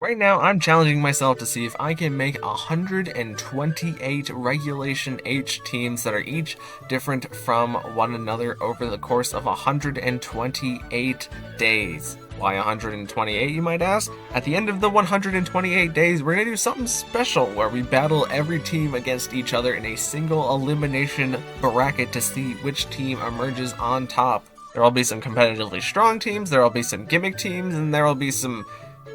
Right now, I'm challenging myself to see if I can make 128 Regulation H teams that are each different from one another over the course of 128 days. Why 128, you might ask? At the end of the 128 days, we're going to do something special where we battle every team against each other in a single elimination bracket to see which team emerges on top. There will be some competitively strong teams, there will be some gimmick teams, and there will be some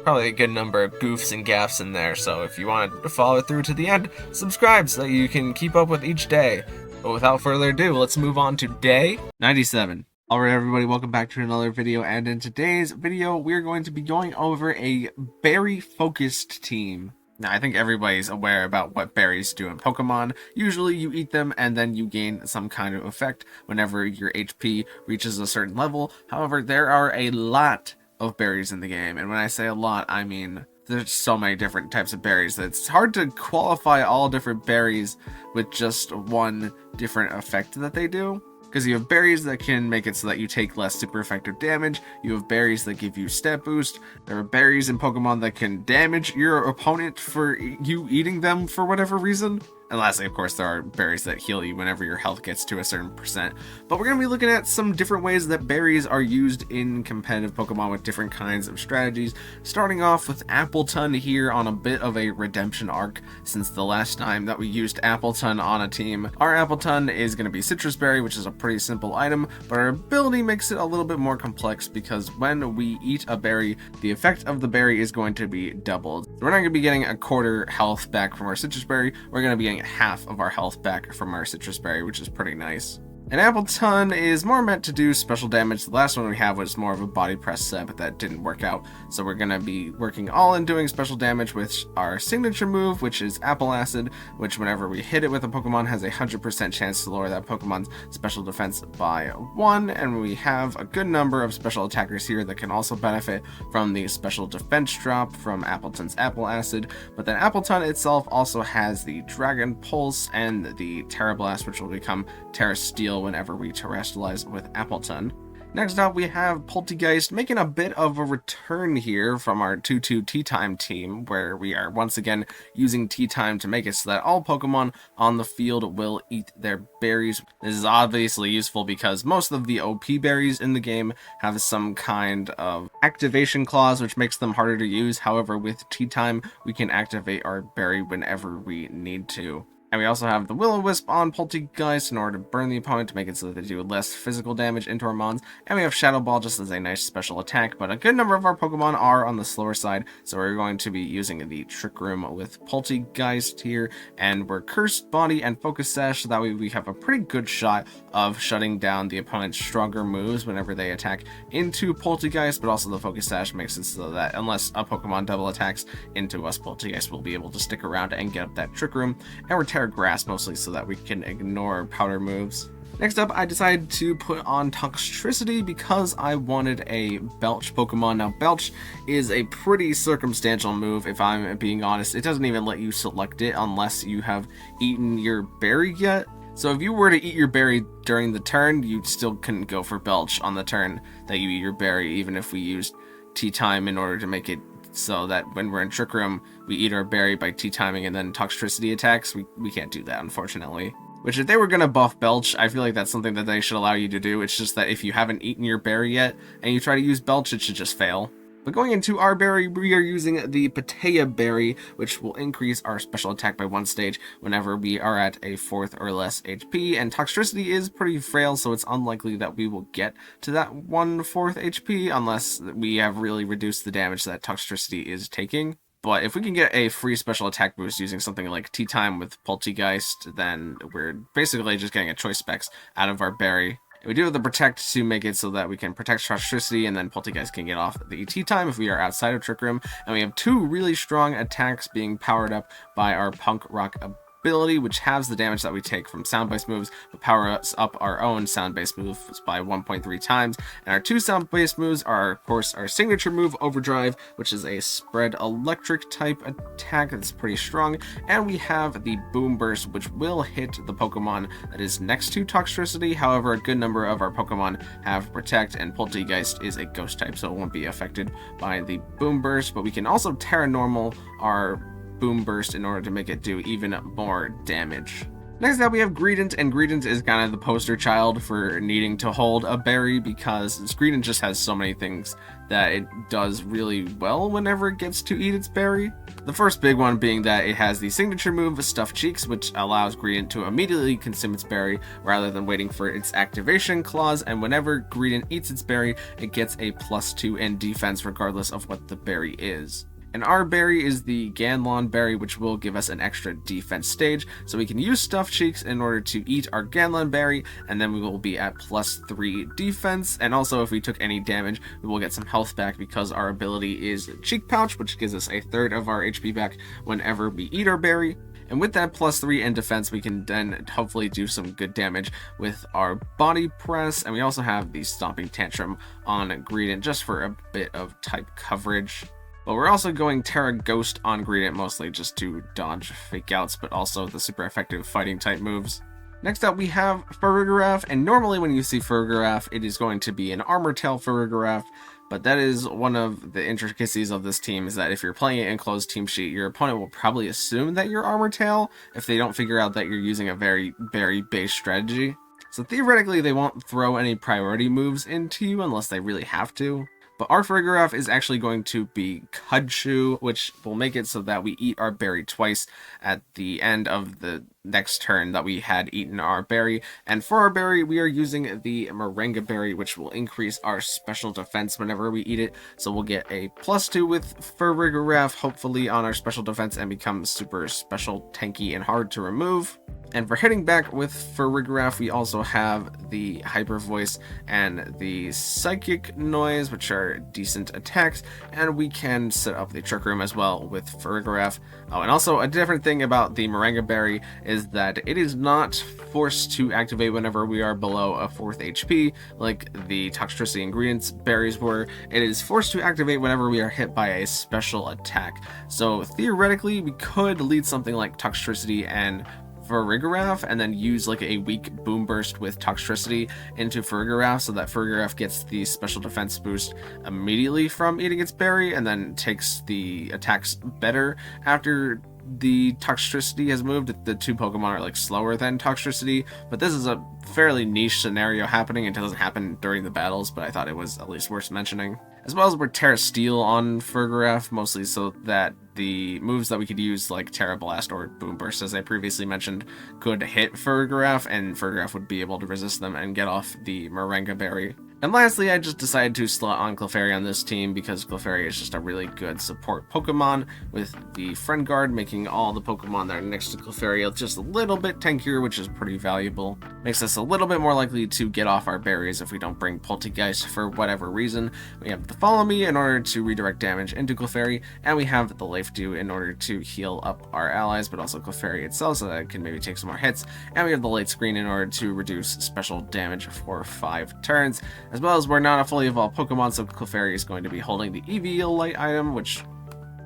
probably a good number of goofs and gaffs in there, so if you want to follow through to the end, subscribe so that you can keep up with each day. But without further ado, let's move on to day 97. Alright everybody, welcome back to another video, and in today's video, we're going to be going over a berry-focused team. Now, I think everybody's aware about what berries do in Pokemon. Usually you eat them and then you gain some kind of effect whenever your HP reaches a certain level. However, there are a lot of berries in the game, and when I say a lot, I mean there's so many different types of berries that it's hard to qualify all different berries with just one different effect that they do. Because you have berries that can make it so that you take less super effective damage, you have berries that give you stat boost, there are berries in Pokemon that can damage your opponent for you eating them for whatever reason. And lastly, of course, there are berries that heal you whenever your health gets to a certain percent. But we're going to be looking at some different ways that berries are used in competitive Pokemon with different kinds of strategies. Starting off with Appleton here on a bit of a redemption arc since the last time that we used Appleton on a team. Our Appleton is going to be Citrus Berry, which is a pretty simple item, but our ability makes it a little bit more complex because when we eat a berry, the effect of the berry is going to be doubled. So we're not going to be getting a quarter health back from our Citrus Berry, we're going to be getting half of our health back from our Citrus Berry, which is pretty nice. And Appleton is more meant to do special damage. The last one we have was more of a body press set, but that didn't work out. So we're going to be working all in doing special damage with our signature move, which is Apple Acid, which whenever we hit it with a Pokemon has a 100% chance to lower that Pokemon's special defense by 1. And we have a good number of special attackers here that can also benefit from the special defense drop from Appleton's Apple Acid. But then Appleton itself also has the Dragon Pulse and the Terra Blast, which will become Terra Steel whenever we terrestrialize with Appleton. Next up, we have Poltegeist making a bit of a return here from our 2-2 Tea Time team, where we are once again using Tea Time to make it so that all Pokemon on the field will eat their berries. This is obviously useful because most of the OP berries in the game have some kind of activation clause, which makes them harder to use. However, with Tea Time, we can activate our berry whenever we need to. And we also have the Will-O-Wisp on Poltegeist in order to burn the opponent to make it so that they do less physical damage into our mons. And we have Shadow Ball just as a nice special attack, but a good number of our Pokemon are on the slower side, so we're going to be using the Trick Room with Poltegeist here, and we're Cursed Body and Focus Sash, so that way we have a pretty good shot of shutting down the opponent's stronger moves whenever they attack into Poltegeist, but also the Focus Sash makes it so that unless a Pokemon double attacks into us, Poltegeist will be able to stick around and get up that Trick Room, and we're Grass mostly so that we can ignore powder moves. Next up, I decided to put on Toxtricity because I wanted a Belch Pokemon. Now, Belch is a pretty circumstantial move, if I'm being honest. It doesn't even let you select it unless you have eaten your berry yet. So if you were to eat your berry during the turn, you still couldn't go for Belch on the turn that you eat your berry, even if we used Tea Time in order to make it so that when we're in Trick Room, we eat our berry by Tea Timing and then Toxtricity attacks. We can't do that, unfortunately. Which, if they were going to buff Belch, I feel like that's something that they should allow you to do. It's just that if you haven't eaten your berry yet, and you try to use Belch, it should just fail. But going into our berry, we are using the Patea Berry, which will increase our special attack by 1 stage whenever we are at a 4th or less HP, and Toxtricity is pretty frail, so it's unlikely that we will get to that 1/4 HP unless we have really reduced the damage that Toxtricity is taking. But if we can get a free special attack boost using something like Tea Time with Poltegeist, then we're basically just getting a choice specs out of our berry. We do have the Protect to make it so that we can protect Toxtricity, and then Poltegeist can get off the Tea Time if we are outside of Trick Room. And we have 2 really strong attacks being powered up by our Punk Rock ability, which halves the damage that we take from sound-based moves, but powers up our own sound-based moves by 1.3 times. And our 2 sound-based moves are, of course, our signature move, Overdrive, which is a spread electric type attack that's pretty strong. And we have the Boom Burst, which will hit the Pokemon that is next to Toxtricity. However, a good number of our Pokemon have Protect, and Polteageist is a ghost type, so it won't be affected by the Boom Burst. But we can also Terra Normal our Boom Burst in order to make it do even more damage. Next up, we have Greedent, and Greedent is kind of the poster child for needing to hold a berry, because Greedent just has so many things that it does really well whenever it gets to eat its berry. The first big one being that it has the signature move, Stuffed Cheeks, which allows Greedent to immediately consume its berry rather than waiting for its activation clause, and whenever Greedent eats its berry, it gets a +2 in defense regardless of what the berry is. And our berry is the Ganlon berry, which will give us an extra defense stage, so we can use Stuffed Cheeks in order to eat our Ganlon berry, and then we will be at +3 defense. And also, if we took any damage, we will get some health back, because our ability is Cheek Pouch, which gives us a third of our HP back whenever we eat our berry. And with that +3 in defense, we can then hopefully do some good damage with our Body Press. And we also have the Stomping Tantrum on Greedent just for a bit of type coverage. But we're also going Terra Ghost on Greedent, mostly just to dodge fake outs, but also the super effective fighting type moves. Next up, we have Farigiraf, and normally when you see Farigiraf, it is going to be an Armor Tail Farigiraf, but that is one of the intricacies of this team, is that if you're playing it in closed team sheet, your opponent will probably assume that you're Armor Tail if they don't figure out that you're using a very berry-based strategy. So theoretically, they won't throw any priority moves into you unless they really have to. But our Farigiraf is actually going to be Kudshu, which will make it so that we eat our berry twice at the end of the next turn that we had eaten our berry. And for our berry, we are using the Moringa berry, which will increase our special defense whenever we eat it. So we'll get a +2 with Farigiraf, hopefully on our special defense, and become super special, tanky, and hard to remove. And for hitting back with Farigiraf, we also have the Hyper Voice and the Psychic Noise, which are decent attacks, and we can set up the Trick Room as well with Farigiraf. Oh, and also a different thing about the Moringa Berry is that it is not forced to activate whenever we are below a 4th HP, like the Toxtricity Ingredients berries were. It is forced to activate whenever we are hit by a special attack. So theoretically, we could lead something like Toxtricity and Farigiraf, and then use like a weak Boom Burst with Toxtricity into Farigiraf, so that Farigiraf gets the special defense boost immediately from eating its berry, and then takes the attacks better after the Toxtricity has moved. The 2 Pokemon are like slower than Toxtricity, but this is a fairly niche scenario happening. It doesn't happen during the battles, but I thought it was at least worth mentioning. As well as we're Terra Steel on Farigiraf, mostly so that the moves that we could use, like Terra Blast or Boom Burst, as I previously mentioned, could hit Farigiraf, and Farigiraf would be able to resist them and get off the Moringa Berry. And lastly, I just decided to slot on Clefairy on this team because Clefairy is just a really good support Pokemon, with the Friend Guard making all the Pokemon that are next to Clefairy just a little bit tankier, which is pretty valuable. Makes us a little bit more likely to get off our berries if we don't bring Polteageist for whatever reason. We have the Follow Me in order to redirect damage into Clefairy, and we have the Life Dew in order to heal up our allies, but also Clefairy itself, so that it can maybe take some more hits. And we have the Light Screen in order to reduce special damage for 5 turns. As well as we're not a fully evolved Pokemon, so Clefairy is going to be holding the EV Light item, which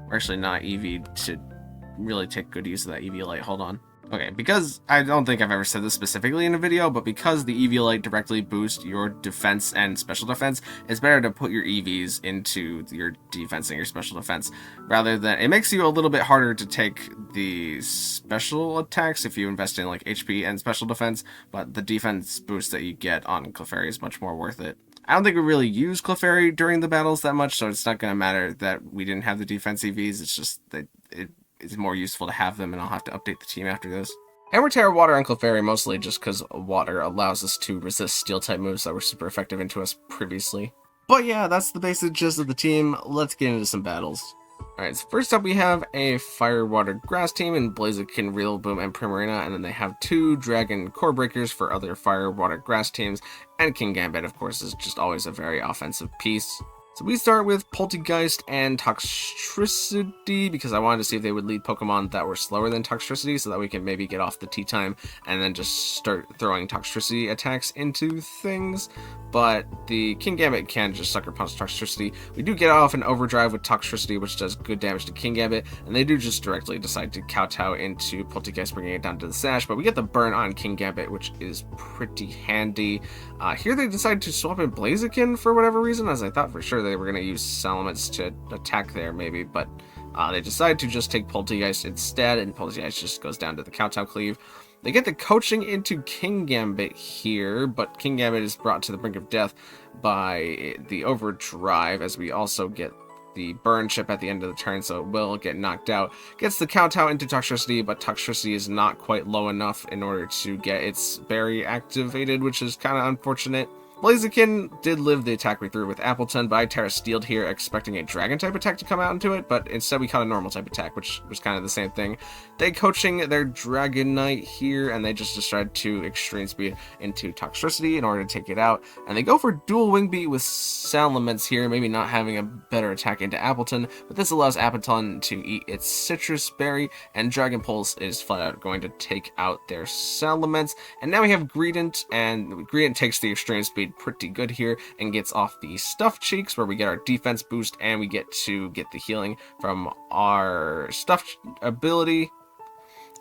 we're actually not EV to really take good use of that EV Light. Hold on. Okay, because I don't think I've ever said this specifically in a video, but because the EV Light directly boosts your defense and special defense, it's better to put your EVs into your defense and your special defense, rather than, it makes you a little bit harder to take the special attacks if you invest in like HP and special defense, but the defense boost that you get on Clefairy is much more worth it. I don't think we really use Clefairy during the battles that much, so it's not going to matter that we didn't have the defense EVs. It's just that it's more useful to have them, and I'll have to update the team after this. And we're Terra Water on Clefairy mostly just because water allows us to resist steel-type moves that were super effective into us previously. But yeah, that's the basic gist of the team. Let's get into some battles. Alright, so first up we have a Fire, Water, Grass team in Blaziken, Rillaboom, and Primarina, and then they have 2 Dragon Core Breakers for other Fire, Water, Grass teams, and King Gambit, of course, is just always a very offensive piece. So we start with Poltergeist and Toxtricity because I wanted to see if they would lead Pokemon that were slower than Toxtricity so that we can maybe get off the Tea-Time and then just start throwing Toxtricity attacks into things. But the Kingambit can just Sucker Punch Toxtricity. We do get off an Overdrive with Toxtricity, which does good damage to Kingambit, and they do just directly decide to kowtow into Poltergeist, bringing it down to the Sash. But we get the burn on Kingambit, which is pretty handy. Here they decide to swap in Blaziken for whatever reason, as I thought for sure they were going to use Salamence to attack there maybe, but they decide to just take Poltergeist instead, and Poltergeist just goes down to the Kowtow Cleave. They get the coaching into Kingambit here, but Kingambit is brought to the brink of death by the Overdrive, as we also get the burn chip at the end of the turn, so it will get knocked out. Gets the Kowtow into Toxtricity, but Toxtricity is not quite low enough in order to get its berry activated, which is kind of unfortunate. Blaziken did live the attack we threw with Appleton, but I Terra Steeled here expecting a Dragon-type attack to come out into it, but instead we caught a normal-type attack, which was kind of the same thing. They coaching their Dragonite here, and they just decide to Extreme Speed into Toxtricity in order to take it out, and they go for Dual Wing Beat with Salamence here, maybe not having a better attack into Appleton, but this allows Appleton to eat its Citrus Berry, and Dragon Pulse is flat out going to take out their Salamence, and now we have Greedent, and Greedent takes the Extreme Speed pretty good here and gets off the Stuffed Cheeks, where we get our defense boost and we get to get the healing from our Stuffed ability.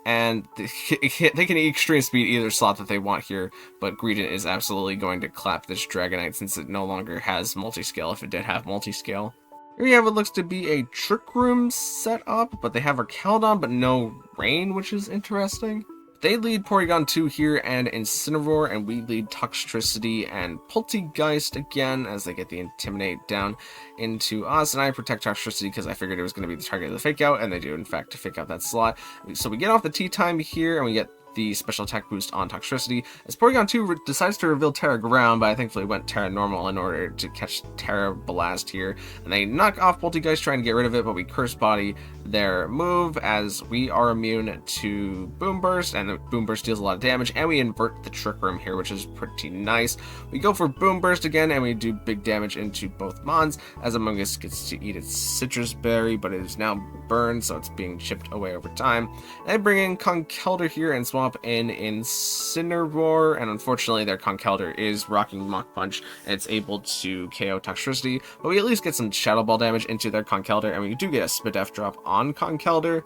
And they can Extreme Speed either slot that they want here, but Greedent is absolutely going to clap this Dragonite since it no longer has multi-scale if it did have multi-scale. Here we have what looks to be a Trick Room set up, but they have a Keldon but no Rain, which is interesting. They lead Porygon 2 here and Incineroar, and we lead Toxtricity and Poltergeist again as they get the Intimidate down into us, and I protect Toxtricity because I figured it was going to be the target of the Fake Out, and they do in fact fake out that slot. So we get off the Tea-Time here, and we get the special attack boost on Toxtricity, as Porygon 2 decides to reveal Terra Ground, but I thankfully went Terra Normal in order to catch Terra Blast here, and they knock off Poltergeist trying to get rid of it, but we Curse Body their move as we are immune to Boom Burst, and the Boom Burst deals a lot of damage, and we invert the Trick Room here, which is pretty nice. We go for Boom Burst again, and we do big damage into both Mons, as Among Us gets to eat its Citrus Berry, but it is now burned, so it's being chipped away over time. And I bring in Conkeldurr here and swap in Incineroar, and unfortunately their Conkeldurr is rocking Mach Punch, and it's able to KO Toxtricity, but we at least get some Shadow Ball damage into their Conkeldurr, and we do get a Spadef drop on Conkeldurr.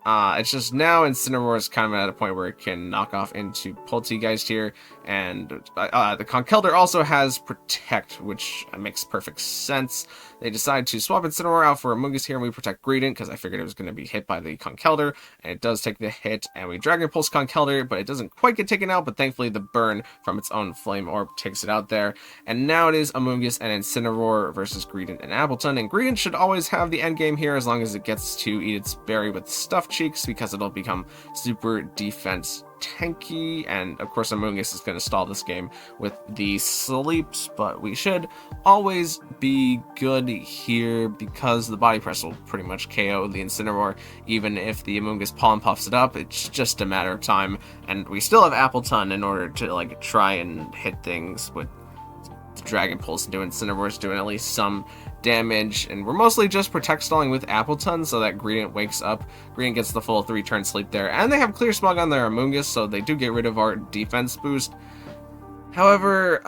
It's just now Incineroar is kind of at a point where it can knock off into Poltergeist here, and the Conkeldurr also has Protect, which makes perfect sense. They decide to swap Incineroar out for Among Us here, and we protect Greedent because I figured it was going to be hit by the Conkeldurr, and it does take the hit, and we Dragon Pulse Conkeldurr, but it doesn't quite get taken out, but thankfully the burn from its own Flame Orb takes it out there, and now it is Among Us and Incineroar versus Greedent and Appleton, and Greedent should always have the endgame here as long as it gets to eat its berry with Stuffed Cheeks, because it'll become super defense tanky, and of course Among Us is going to stall this game with the sleeps, but we should always be good here because the Body Press will pretty much KO the Incineroar. Even if the Among Us Pollen puffs it up, it's just a matter of time, and we still have Appleton in order to like try and hit things with Dragon Pulse and doing Incineroar's doing at least some damage, and we're mostly just protect stalling with Appleton so that Greedent wakes up. Greedent gets the full 3-turn sleep there, and they have Clear Smog on their Among Us, so they do get rid of our defense boost. However,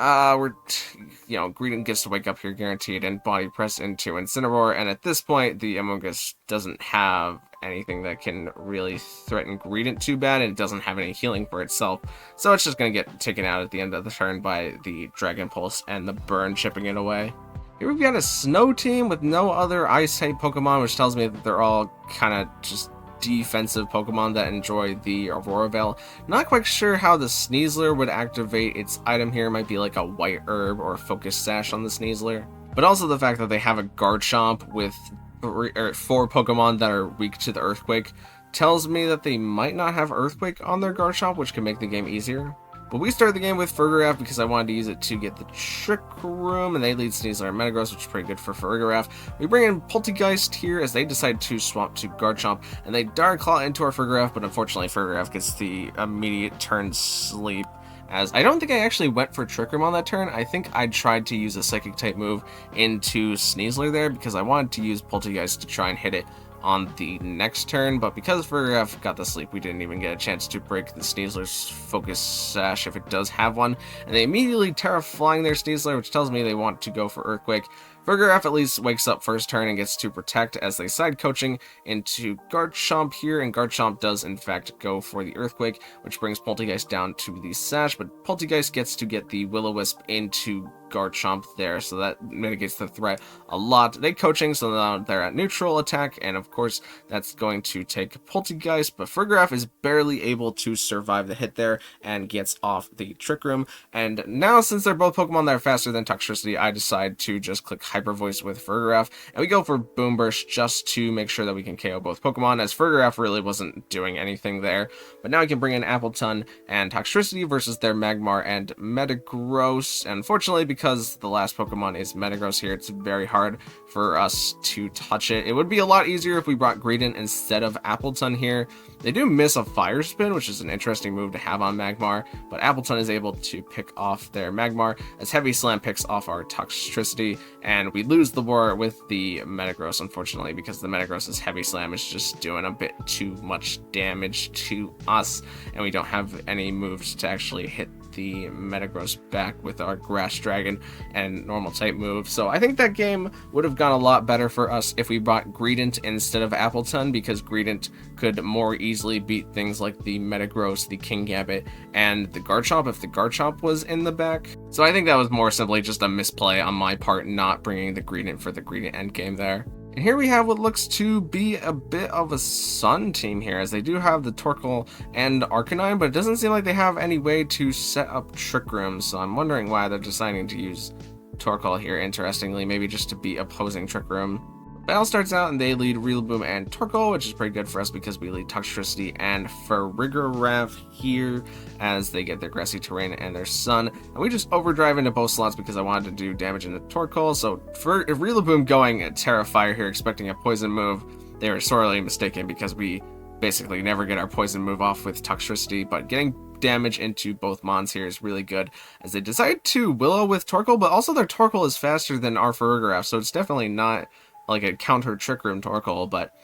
Greedent gets to wake up here guaranteed and Body Press into Incineroar, and at this point the Among Us doesn't have anything that can really threaten Greedent too bad, and it doesn't have any healing for itself, so it's just going to get taken out at the end of the turn by the Dragon Pulse and the burn chipping it away. Here we've got a Snow team with no other Ice-type Pokemon, which tells me that they're all kind of just defensive Pokemon that enjoy the Aurora Veil. Not quite sure how the Sneasler would activate its item here. It might be like a White Herb or Focus Sash on the Sneasler. But also the fact that they have a Garchomp with 4 Pokemon that are weak to the Earthquake tells me that they might not have Earthquake on their Garchomp, which can make the game easier. But we started the game with Farigiraf because I wanted to use it to get the Trick Room, and they lead Sneasler and Metagross, which is pretty good for Farigiraf. We bring in Poltergeist here as they decide to swap to Garchomp, and they Dark Claw into our Farigiraf, but unfortunately Farigiraf gets the immediate turn sleep as I don't think I actually went for Trick Room on that turn. I think I tried to use a Psychic type move into Sneasler there because I wanted to use Poltergeist to try and hit it on the next turn, but because Fergraf got the sleep, we didn't even get a chance to break the Sneasler's focus sash if it does have one, and they immediately Terra Flying their Sneasler, which tells me they want to go for Earthquake. Fergraf at least wakes up first turn and gets to protect as they side coaching into Garchomp here, and Garchomp does in fact go for the Earthquake, which brings Poltergeist down to the sash, but Poltergeist gets to get the Will-O-Wisp into Garchomp there, so that mitigates the threat a lot. They coaching, so now they're at neutral attack, and of course that's going to take Poltergeist, but Fergraf is barely able to survive the hit there and gets off the Trick Room. And now, since they're both Pokemon that are faster than Toxtricity, I decide to just click Hyper Voice with Fergraf, and we go for Boom Burst just to make sure that we can KO both Pokemon, as Fergraf really wasn't doing anything there. But now we can bring in Appleton and Toxtricity versus their Magmar and Metagross. And unfortunately, because the last Pokemon is Metagross here, it's very hard for us to touch it. It would be a lot easier if we brought Greedent instead of Appleton here. They do miss a Fire Spin, which is an interesting move to have on Magmar, but Appleton is able to pick off their Magmar as Heavy Slam picks off our Toxtricity, and we lose the war with the Metagross, unfortunately, because the Metagross's Heavy Slam is just doing a bit too much damage to us, and we don't have any moves to actually hit the Metagross back with our Grass Dragon and normal type move. So I think that game would have gone a lot better for us if we brought Greedent instead of Appleton, because Greedent could more easily beat things like the Metagross, the Kingambit, and the Garchomp if the Garchomp was in the back. So I think that was more simply just a misplay on my part, not bringing the Greedent for the Greedent endgame there. And here we have what looks to be a bit of a Sun team here, as they do have the Torkoal and Arcanine, but it doesn't seem like they have any way to set up Trick Rooms, so I'm wondering why they're deciding to use Torkoal here, interestingly, maybe just to beat opposing Trick Room. Battle starts out and they lead Rillaboom and Torkoal, which is pretty good for us because we lead Toxtricity and Farigiraf here as they get their Grassy Terrain and their Sun. And we just overdrive into both slots because I wanted to do damage into Torkoal. So for Rillaboom going Terra Fire here, expecting a poison move, they were sorely mistaken because we basically never get our poison move off with Toxtricity, but getting damage into both Mons here is really good as they decide to Willow with Torkoal, but also their Torkoal is faster than our Farigiraf, so it's definitely not like a counter Trick Room Torkoal, but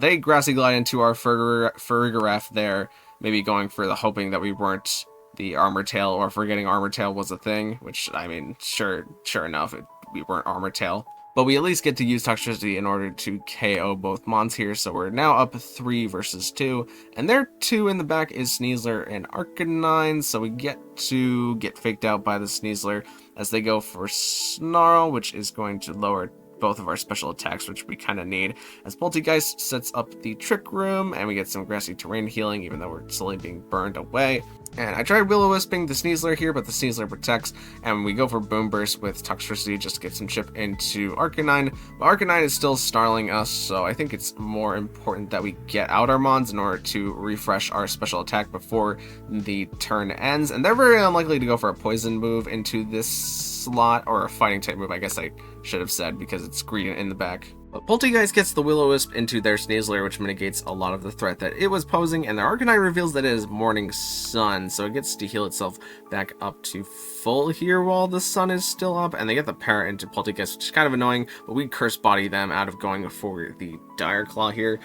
they Grassy Glide into our Farigiraf there, maybe going for the hoping that we weren't the Armor Tail, or forgetting Armor Tail was a thing, which, I mean, sure enough, we weren't Armor Tail. But we at least get to use Toxtricity in order to KO both Mons here, so we're now up 3 versus 2, and their 2 in the back is Sneasler and Arcanine, so we get to get faked out by the Sneasler as they go for Snarl, which is going to lower both of our special attacks, which we kind of need, as Poltergeist sets up the Trick Room, and we get some Grassy Terrain healing, even though we're slowly being burned away. And I tried Will-O-Wisping the Sneasler here, but the Sneasler protects, and we go for Boom Burst with Toxtricity just to get some chip into Arcanine, but Arcanine is still snarling us, so I think it's more important that we get out our Mons in order to refresh our special attack before the turn ends, and they're very unlikely to go for a poison move into this slot, or a fighting type move, I guess I should have said, because it's Greedent in the back. But Poltergeist gets the Will-O-Wisp into their Sneasler, which mitigates a lot of the threat that it was posing, and their Arcanine reveals that it is Morning Sun, so it gets to heal itself back up to full here while the sun is still up, and they get the Parrot into Poltergeist, which is kind of annoying, but we Curse Body them out of going for the Dire Claw here.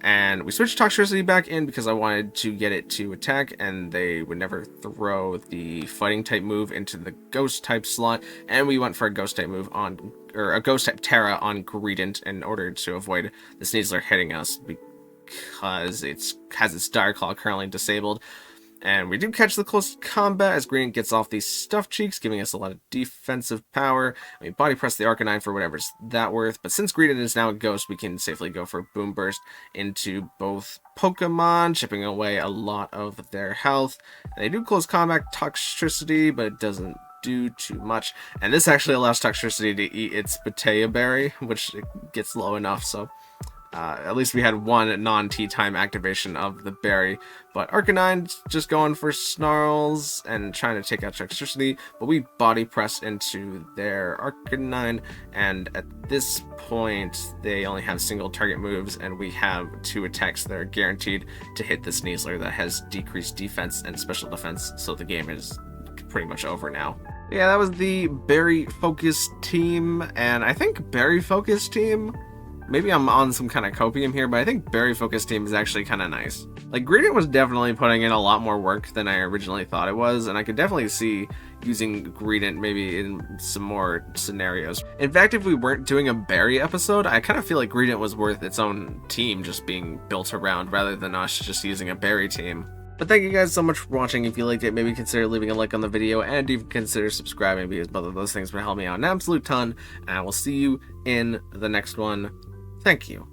And we switched Toxtricity back in because I wanted to get it to attack, and they would never throw the fighting type move into the ghost type slot, and we went for a ghost type move on, or a ghost type Terra on Greedent in order to avoid the Sneasler hitting us because it has its Dire Claw currently disabled. And we do catch the close combat as Greedent gets off these Stuffed Cheeks, giving us a lot of defensive power. We body press the Arcanine for whatever's that worth, but since Greedent is now a ghost, we can safely go for Boom Burst into both Pokemon, chipping away a lot of their health. And they do close combat Toxtricity, but it doesn't do too much. And this actually allows Toxtricity to eat its Batea Berry, which it gets low enough, so at least we had one non-tea time activation of the berry, but Arcanine's just going for Snarls and trying to take out Toxtricity, but we body press into their Arcanine, and at this point they only have single target moves, and we have 2 attacks that are guaranteed to hit the Sneasler that has decreased defense and special defense, so the game is pretty much over now. Yeah, that was the berry focused team, and I think berry focused team, maybe I'm on some kind of copium here, but I think berry focused team is actually kind of nice. Like, Gradient was definitely putting in a lot more work than I originally thought it was, and I could definitely see using Gradient maybe in some more scenarios. In fact, if we weren't doing a berry episode, I kind of feel like Gradient was worth its own team just being built around rather than us just using a berry team. But thank you guys so much for watching. If you liked it, maybe consider leaving a like on the video, and even consider subscribing, because both of those things would help me out an absolute ton, and I will see you in the next one. Thank you.